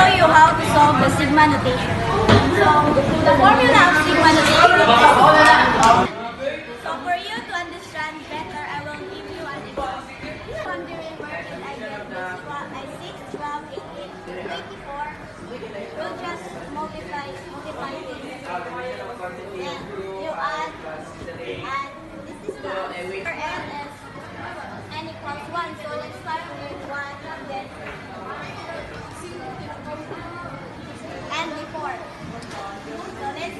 show you how to solve the sigma notation. So, the formula of sigma notation. So, for you to understand better, I will give you an example. Wondering where did I get this 6, 12, 18, 24. We'll just multiply this. Then you add, and this is the answer. N equals 1. So, let's start with 1, then and before. So let's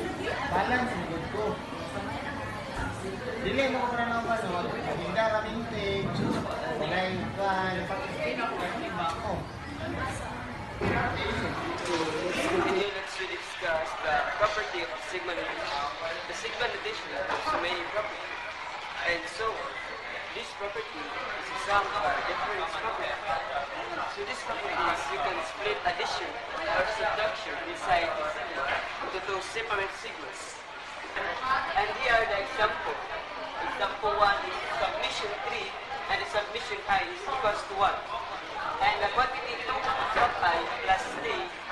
balance ko. Dili mo ko na naman no. Hindi raming page. Walay ka iba ko. Let's discuss the property of sigma notation. The sigma notation has many properties, and so this property is a sum of difference property. So this property is you can split addition or subtraction inside into two separate sigmas. And here are the example. Example 1 is submission 3 and the submission I is equals to 1. And the quantity 2 sub I plus 3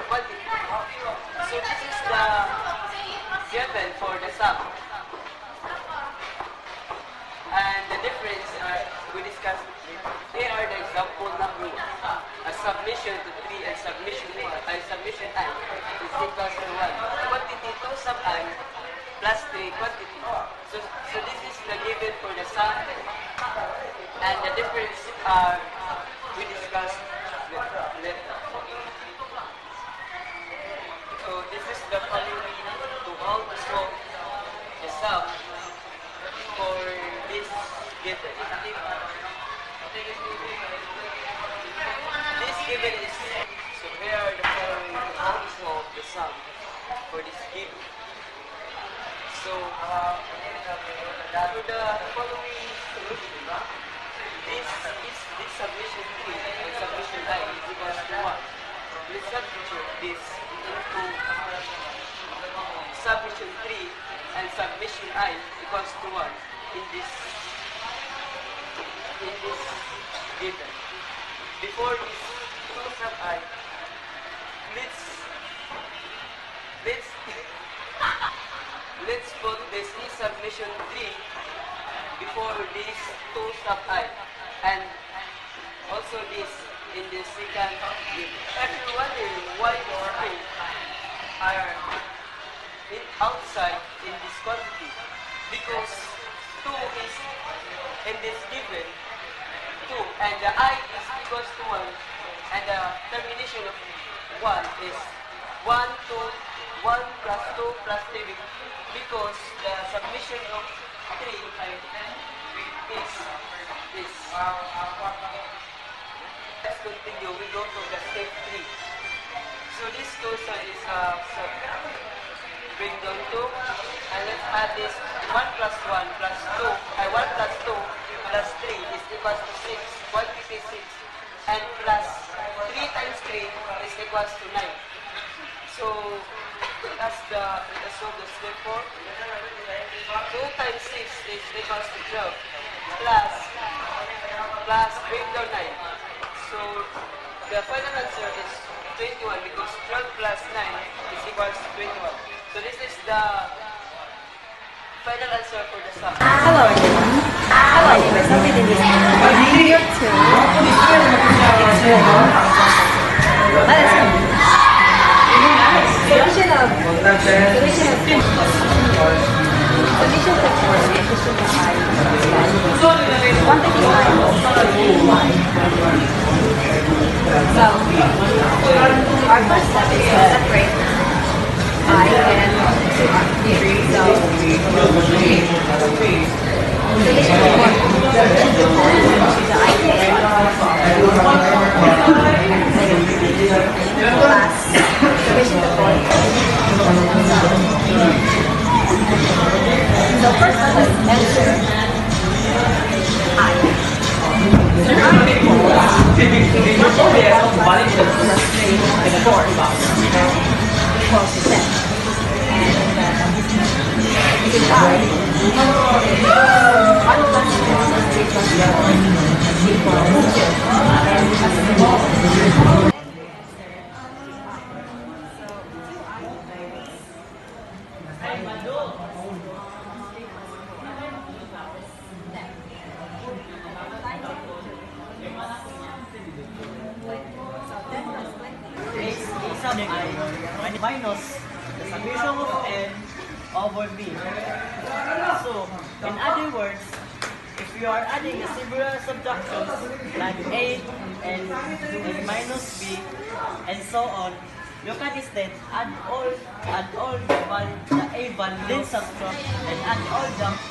quantity. So this is the given for the sum. And the difference we discussed. Here are the example number 1. A submission to 3 and submission 1 and submission I is equals to 1. Quantity 2 sub I plus 3 quantity. So this is the given for the sum, and the difference we discussed later. So this is the following to how to solve the sum for this given. This given is, so here are the following to how to solve the sum for this given. So for the following solution, this submission 3 and submission I is equals to 1. Let's substitute this into submission 3 and submission I equals to 1 in this given. Before this 2 sub I, let's put this in submission 3 before this 2 sub I, and also this in the second given. If you're wondering why these things are outside in this quantity, because 2 is in this given 2 and the I is equals to 1 and the termination of 1 is 1 plus 2 plus 3, because the submission of 3 is this. Let's continue. We go to the step 3. So this question is bring down 2, and let's add this 1 plus 1 plus 2, 1 plus 2 plus 3 is equals to 6, quantity 6, and plus 3 times 3 is equals to 9. So that's solve the step 4. 2 times 6 is equals to 12, plus bring down 9. So the final answer is 21, because 12 plus 9 is equals to 21. So this is the final answer for the sum. Hello everyone. Hello everyone. So we did this video 2. Let us know. Solution of quantity I. So our first step is to separate I and 2R. So solution of 1. Choose the I plus solution of 4. So first let's answer I. Equals to 10. And this is I. 1 plus 2 plus 3 plus 4 equals 2. And minus the summation of n over b. So, in other words, if you are adding a several subtractions like a and minus b and so on, you can instead add all the a value, then subtract and add all the